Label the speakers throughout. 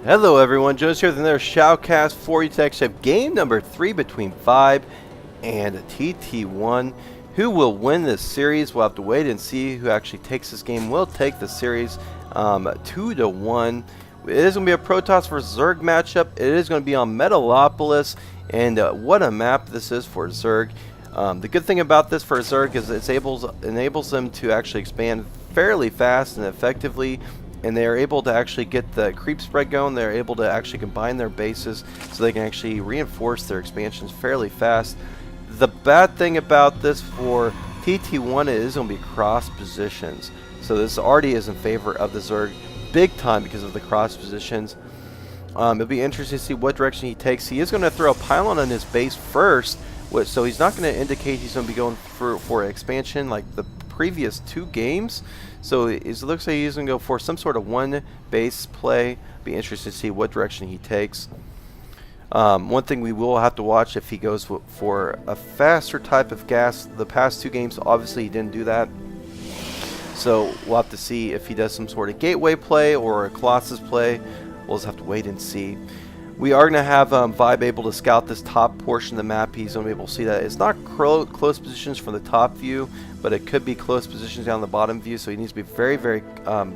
Speaker 1: Hello everyone, Jonas here with another shoutcast for you to actually have game number 3 between Vibe and TT1. Who will win this series? We'll have to wait and see who actually takes this game. We'll take the series 2-1. It is going to be a Protoss vs Zerg matchup. It is going to be on Metalopolis, and what a map this is for Zerg. The good thing about this for Zerg is it enables them to actually expand fairly fast and effectively, and they are able to actually get the creep spread going. They're able to actually combine their bases so they can actually reinforce their expansions fairly fast. The bad thing about this for TT1 is going to be cross positions. So this already is in favor of the Zerg big time because of the cross positions. It'll be interesting to see what direction he takes. He is going to throw a pylon on his base first, so he's not going to indicate he's going to be going for expansion like the previous 2 games. So it looks like he's going to go for some sort of one base play. Be interested to see what direction he takes. One thing we will have to watch if he goes for a faster type of gas. The past 2 games, obviously he didn't do that. So we'll have to see if he does some sort of gateway play or a Colossus play. We'll just have to wait and see. We are going to have Vibe able to scout this top portion of the map. He's going to be able to see that it's not close positions from the top view, but it could be close positions down the bottom view, so he needs to be very, very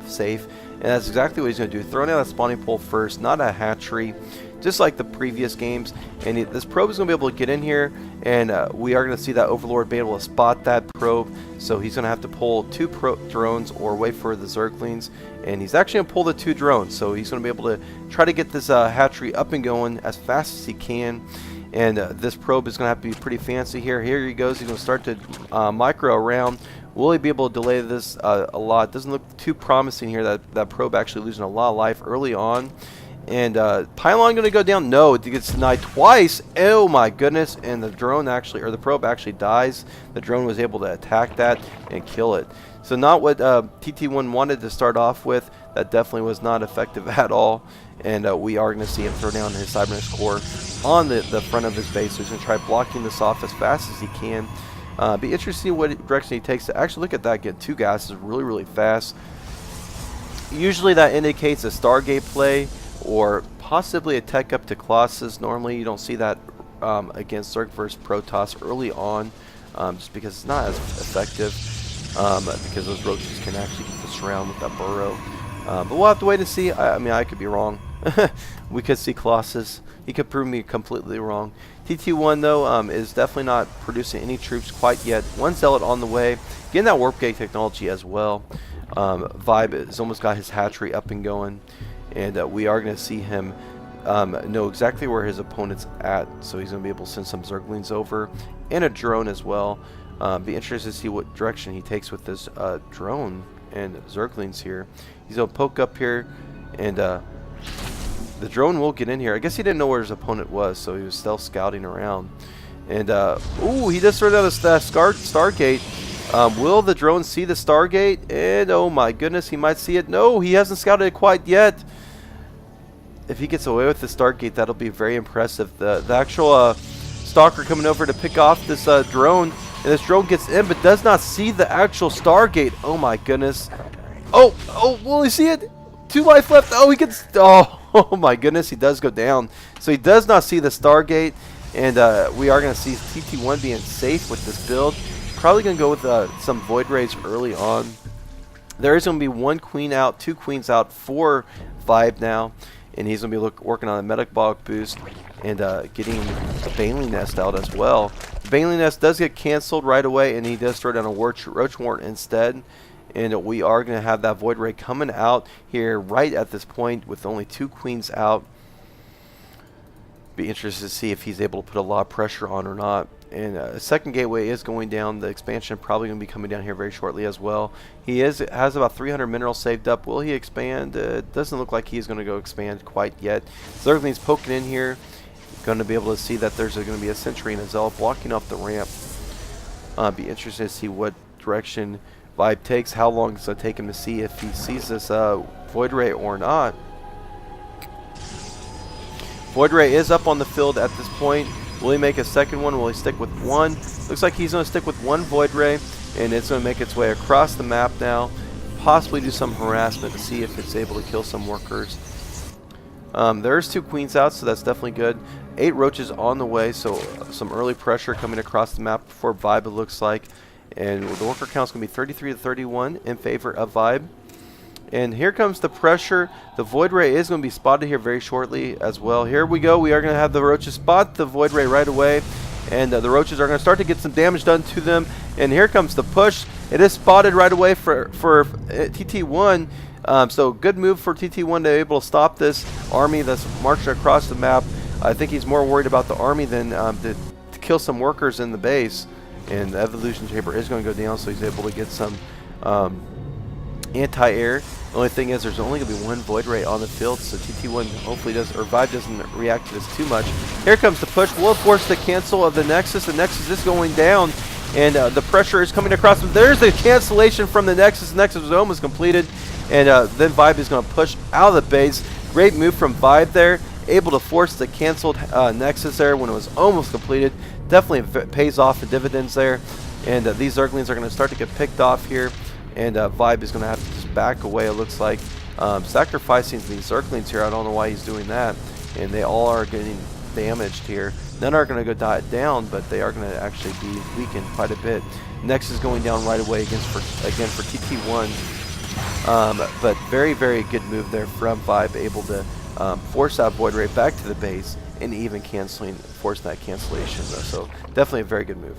Speaker 1: safe. And that's exactly what he's going to do. Throwing out that spawning pole first, not a hatchery, just like the previous games. And this probe is going to be able to get in here, and we are going to see that Overlord be able to spot that probe. So he's going to have to pull 2 drones or wait for the Zerglings. And he's actually going to pull the 2 drones. So he's going to be able to try to get this hatchery up and going as fast as he can. And this probe is going to have to be pretty fancy here. Here he goes. He's going to start to micro around. Will he be able to delay this a lot? Doesn't look too promising here. That probe actually losing a lot of life early on. And pylon going to go down? No, it gets denied twice. Oh my goodness! And the drone actually, or the probe actually dies. The drone was able to attack that and kill it. So not what TT1 wanted to start off with. That definitely was not effective at all. And we are going to see him throw down his Cybernetics core on the front of his base. So he's going to try blocking this off as fast as he can. Be interesting to see what direction he takes. Actually, look at that. Get 2 gases really, really fast. Usually that indicates a Stargate play or possibly a tech up to Colossus. Normally you don't see that against Zerg vs Protoss early on, just because it's not as effective, because those roaches can actually get the surround with that burrow. But we'll have to wait and see. I mean, I could be wrong. We could see Colossus. He could prove me completely wrong. TT1 though is definitely not producing any troops quite yet. 1 zealot on the way, getting that warp gate technology as well. Vibe has almost got his hatchery up and going. And we are going to see him know exactly where his opponent's at. So he's going to be able to send some Zerglings over and a drone as well. Be interested to see what direction he takes with this drone and Zerglings here. He's going to poke up here, and the drone will get in here. I guess he didn't know where his opponent was, so he was stealth scouting around. And, ooh, he just threw out a Stargate. Will the drone see the Stargate? And, oh my goodness, he might see it. No, he hasn't scouted it quite yet. If he gets away with the Stargate, that'll be very impressive. The actual stalker coming over to pick off this drone, and this drone gets in but does not see the actual Stargate. Oh my goodness. Oh, will he see it? 2 life left. Oh, he gets, oh my goodness, he does go down. So he does not see the Stargate, and we are going to see TT1 being safe with this build. Probably going to go with some Void Rays early on. There is going to be 1 queen out, 2 queens out for Vibe now. And he's going to be working on a metabolic boost and getting a Baneling Nest out as well. The Baneling Nest does get canceled right away, and he does throw down a Roach Warrant instead. And we are going to have that Void Ray coming out here right at this point with only 2 queens out. Be interested to see if he's able to put a lot of pressure on or not. And a second gateway is going down. The expansion probably going to be coming down here very shortly as well. He has about 300 minerals saved up. Will he expand? It doesn't look like he's going to go expand quite yet. Zergling's poking in here. Going to be able to see that there's going to be a sentry and a zealot blocking off the ramp. Be interested to see what direction Vibe takes. How long it's going to take him to see if he sees this Void Ray or not. Void Ray is up on the field at this point. Will he make a second one? Will he stick with 1? Looks like he's going to stick with 1 Void Ray, and it's going to make its way across the map now. Possibly do some harassment to see if it's able to kill some workers. There's 2 queens out, so that's definitely good. 8 roaches on the way, so some early pressure coming across the map for Vibe, it looks like. And the worker count's going to be 33 to 31 in favor of Vibe. And here comes the pressure. The Void Ray is going to be spotted here very shortly as well. Here we go. We are going to have the roaches spot the Void Ray right away. And the roaches are going to start to get some damage done to them. And here comes the push. It is spotted right away for TT1. So good move for TT1 to be able to stop this army that's marching across the map. I think he's more worried about the army than to kill some workers in the base. And the evolution chamber is going to go down, so he's able to get some anti-air. The only thing is there's only going to be 1 Void Ray on the field, so TT1 hopefully Vibe doesn't react to this too much. Here comes the push. We'll force the cancel of the Nexus. The Nexus is going down, and the pressure is coming across them. There's the cancellation from the Nexus. The Nexus was almost completed, and then Vibe is going to push out of the base. Great move from Vibe there, able to force the canceled Nexus there when it was almost completed. Definitely pays off the dividends there, and these Zerglings are going to start to get picked off here, and Vibe is going to have to just back away, it looks like. Sacrificing these Zerglings here, I don't know why he's doing that, and they all are getting damaged here. None are going to go down, but they are going to actually be weakened quite a bit. Next is going down right away again for TT1, but very, very good move there from Vibe, able to force that Void Ray back to the base, and even forcing that cancellation, so definitely a very good move.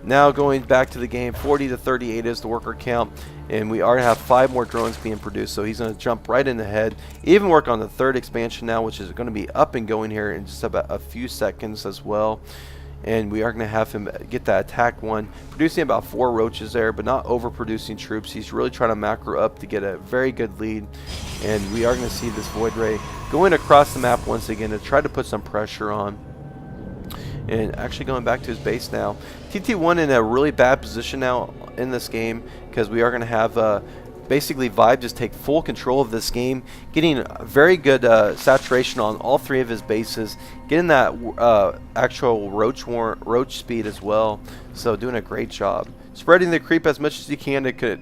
Speaker 1: Now going back to the game, 40 to 38 is the worker count, and we already have 5 more drones being produced, so he's going to jump right in ahead, even work on the 3rd expansion now, which is going to be up and going here in just about a few seconds as well. And we are going to have him get that attack 1, producing about 4 roaches there, but not overproducing troops. He's really trying to macro up to get a very good lead, and we are going to see this Void Ray going across the map once again to try to put some pressure on. And actually going back to his base now. TT1 in a really bad position now in this game, because we are going to have basically Vibe just take full control of this game, getting very good saturation on all 3 of his bases, getting that actual roach speed as well, so doing a great job. Spreading the creep as much as he can to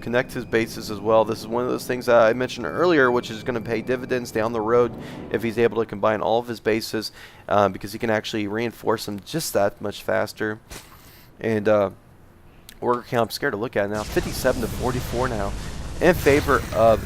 Speaker 1: connect his bases as well. This is one of those things that I mentioned earlier, which is going to pay dividends down the road if he's able to combine all of his bases, because he can actually reinforce them just that much faster. And worker count, I'm scared to look at it now, 57 to 44 now, in favor of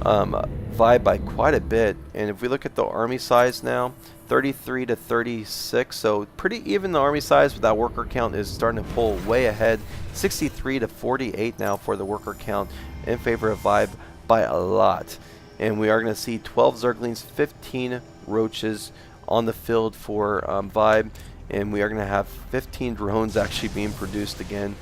Speaker 1: Vibe by quite a bit. And if we look at the army size now, 33 to 36, so pretty even the army size, but that worker count is starting to pull way ahead. 63 to 48 now for the worker count in favor of Vibe by a lot. And we are going to see 12 Zerglings, 15 roaches on the field for Vibe, and we are going to have 15 drones actually being produced again.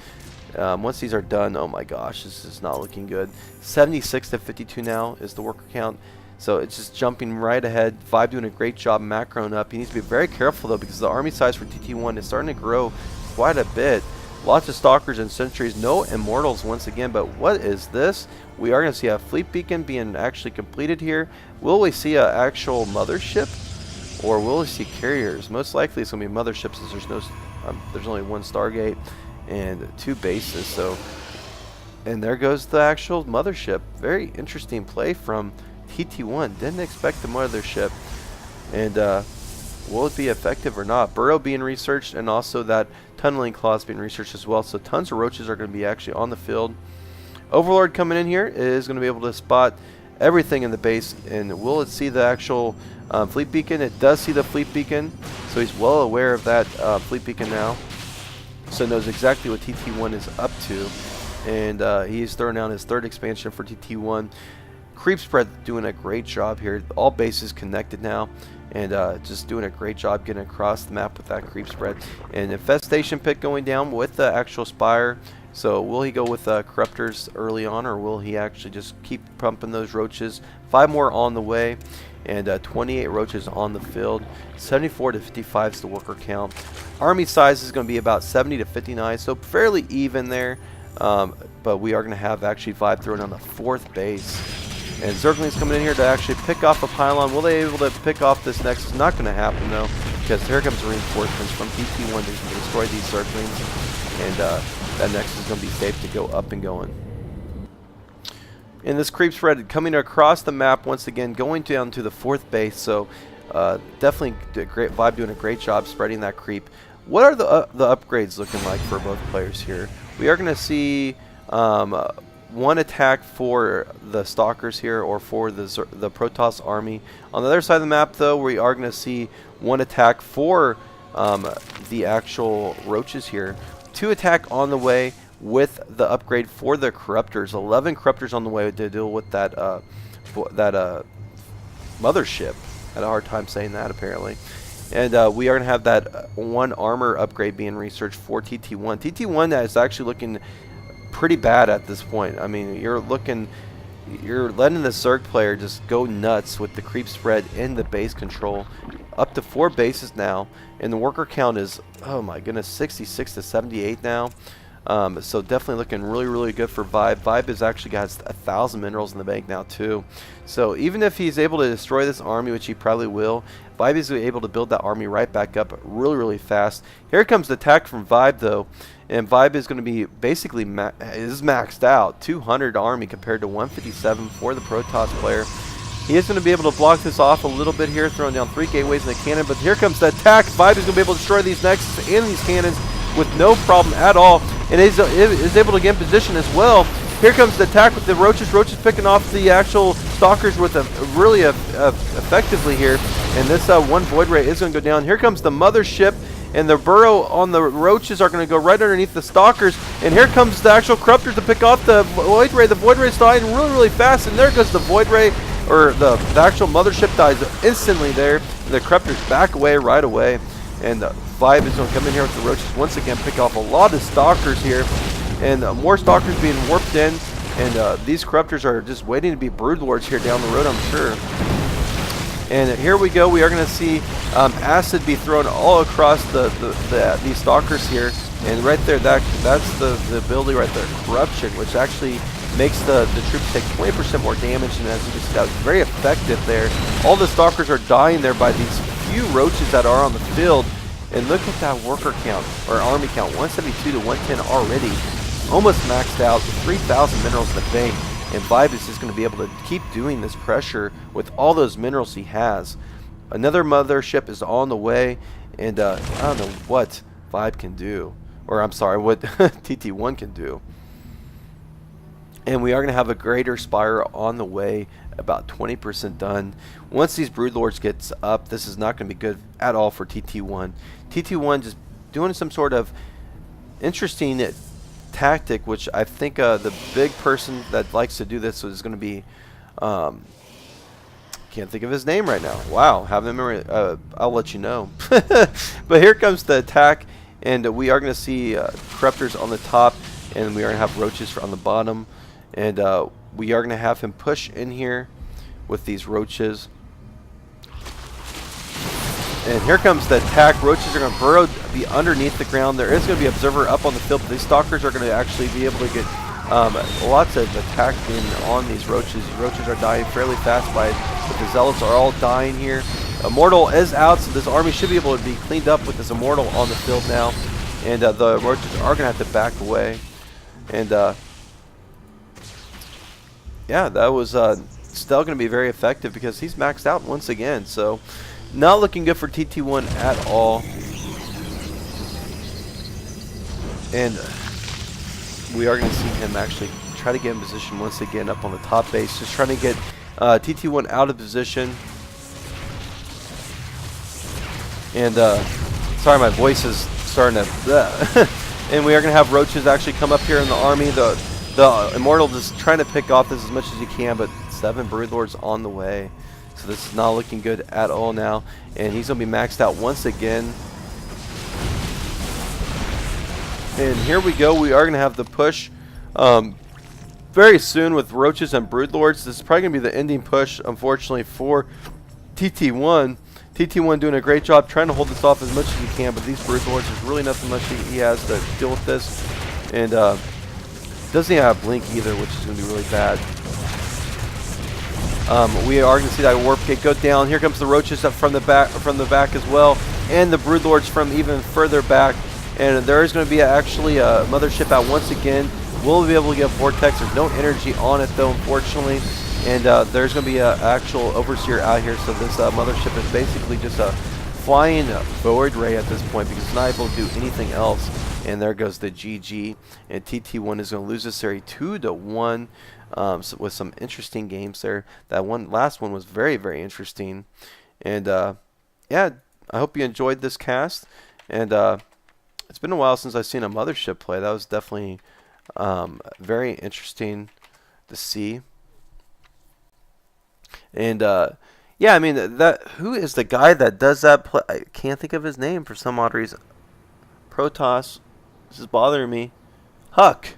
Speaker 1: Once these are done, oh my gosh, this is not looking good. 76 to 52 now is the worker count. So it's just jumping right ahead. Vibe doing a great job macroing up. He needs to be very careful though, because the army size for TT1 is starting to grow quite a bit. Lots of stalkers and sentries, no immortals once again, but what is this? We are going to see a fleet beacon being actually completed here. Will we see an actual mothership, or will we see carriers? Most likely it's going to be motherships, since there's only 1 Stargate and 2 bases. So, and there goes the actual mothership. Very interesting play from TT1. Didn't expect the mothership, and will it be effective or not? Burrow being researched, and also that tunneling claws being researched as well. So tons of roaches are going to be actually on the field. Overlord coming in here is going to be able to spot everything in the base, and will it see the actual fleet beacon? It does see the fleet beacon, so he's well aware of that fleet beacon now, so knows exactly what TT1 is up to, and he's throwing down his 3rd expansion for TT1. Creep spread doing a great job here. All bases connected now, and just doing a great job getting across the map with that creep spread. And infestation pit going down with the actual spire. So will he go with corruptors early on, or will he actually just keep pumping those roaches? 5 more on the way, and 28 roaches on the field. 74 to 55 is the worker count. Army size is going to be about 70 to 59, so fairly even there. But we are going to have actually Vibe throwing on the 4th base. And Zergling's coming in here to actually pick off a pylon. Will they be able to pick off this Nexus? Not going to happen though, because here comes reinforcements from TT1 to destroy these Zerglings, and that Nexus is going to be safe to go up and going. And this creep spread coming across the map once again, going down to the 4th base. So definitely Vibe doing a great job spreading that creep. What are the upgrades looking like for both players here? We are going to see one attack for the Stalkers here, or for the Protoss army. On the other side of the map, though, we are going to see one attack for the actual Roaches here. 2 attack on the way with the upgrade for the Corruptors. 11 Corruptors on the way to deal with that mothership. Had a hard time saying that, apparently. And we are going to have that 1 armor upgrade being researched for TT1. TT1 is actually looking pretty bad at this point. I mean, you're letting the Zerg player just go nuts with the creep spread and the base control. Up to 4 bases now, and the worker count is, oh my goodness, 66 to 78 now. So definitely looking really good for Vibe. Vibe has actually got 1,000 minerals in the bank now too. So even if he's able to destroy this army, which he probably will, Vibe is able to build that army right back up really fast. Here comes the attack from Vibe though, and Vibe is going to be basically is maxed out. 200 army compared to 157 for the Protoss player. He is going to be able to block this off a little bit here, throwing down 3 gateways and a cannon. But here comes the attack. Vibe is going to be able to destroy these nexus and these cannons with no problem at all, and is able to get in position as well. Here comes the attack with the Roaches. Roaches picking off the actual Stalkers with really effectively here, and this 1 Void Ray is going to go down. Here comes the Mothership, and the burrow on the Roaches are going to go right underneath the Stalkers, and here comes the actual Corruptors to pick off the Void Ray. The Void Ray is dying really fast, and there goes the Void Ray, or the actual Mothership dies instantly there, and the Corruptors back away right away. And Vibe is going to come in here with the Roaches once again, pick off a lot of Stalkers here, and more Stalkers being warped in, and these Corruptors are just waiting to be Broodlords here down the road, I'm sure. And here we go, we are going to see acid be thrown all across these Stalkers here, and right there, that's the ability right there, Corruption, which actually makes the troops take 20% more damage, and as you can see, that was very effective there. All the Stalkers are dying there by these few Roaches that are on the field, and look at that worker count, or army count, 172 to 110 already, almost maxed out, 3,000 minerals in the bank, and Vibe is just going to be able to keep doing this pressure with all those minerals he has. Another Mothership is on the way, and I don't know what Vibe can do, or I'm sorry, what TT1 can do. And we are going to have a Greater Spire on the way, about 20% done. Once these Broodlords gets up, this is not going to be good at all for TT1. TT1 just doing some sort of interesting tactic, which I think the big person that likes to do this is going to be, can't think of his name right now. Wow, have him memory. I'll let you know. But here comes the attack, and we are going to see Corruptors on the top, and we are going to have Roaches on the bottom. And we are going to have him push in here with these Roaches. And here comes the attack. Roaches are going to burrow, be underneath the ground. There is going to be Observer up on the field, but these Stalkers are going to actually be able to get lots of attack on these Roaches. These Roaches are dying fairly fast but the Zealots are all dying here. Immortal is out, so this army should be able to be cleaned up with this Immortal on the field now. And the Roaches are going to have to back away. And yeah, that was still going to be very effective because he's maxed out once again. So not looking good for TT1 at all. And we are going to see him actually try to get in position once again up on the top base. Just trying to get TT1 out of position. And sorry, my voice is starting to... And we are going to have Roaches actually come up here in the army. The Immortal just trying to pick off this as much as he can, but 7 Broodlords on the way. So this is not looking good at all now. And he's going to be maxed out once again. And here we go. We are going to have the push very soon with Roaches and Broodlords. This is probably going to be the ending push, unfortunately, for TT1. TT1 doing a great job trying to hold this off as much as he can, but these Broodlords, there's really nothing much he has to deal with this. And doesn't even have Blink either, which is going to be really bad. We are going to see that Warp Gate go down. Here comes the Roaches up from the back as well, and the Broodlords from even further back. And there is going to be actually a Mothership out once again. will be able to get Vortex. There's no energy on it though, unfortunately. And there's going to be an actual Overseer out here, so this mothership is basically just a flying void ray at this point because it's not able to do anything else. And there goes the GG. And TT1 is going to lose this series 2-1 so with some interesting games there. That last one was very, very interesting. And yeah, I hope you enjoyed this cast. And it's been a while since I've seen a mothership play. That was definitely very interesting to see. And yeah, I mean who is the guy that does that play? I can't think of his name for some odd reason. Protoss, this is bothering me. Huck.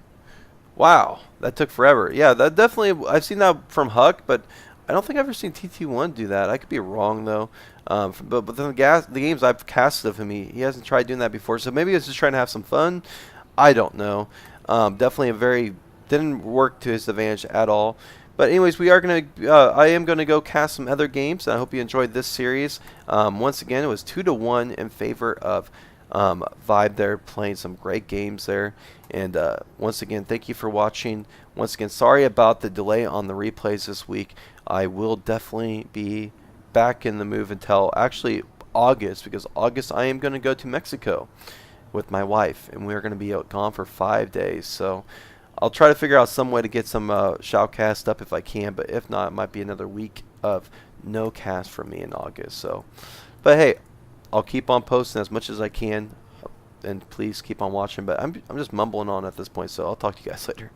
Speaker 1: Wow, that took forever. Yeah, that definitely I've seen that from Huck, but I don't think I've ever seen TT1 do that. I could be wrong though. But the games I've casted of him, he hasn't tried doing that before. So maybe he's just trying to have some fun. I don't know. Definitely didn't work to his advantage at all. But anyways, I am gonna go cast some other games. I hope you enjoyed this series. Once again, it was 2-1 in favor of Vibe. They're playing some great games there. And once again, thank you for watching. Once again, sorry about the delay on the replays this week. I will definitely be back in the move until actually August, because August I am gonna go to Mexico with my wife, and we're gonna be gone for 5 days. So I'll try to figure out some way to get some shoutcast up if I can, but if not, it might be another week of no cast for me in August. So, but hey, I'll keep on posting as much as I can, and please keep on watching. But I'm just mumbling on at this point, so I'll talk to you guys later.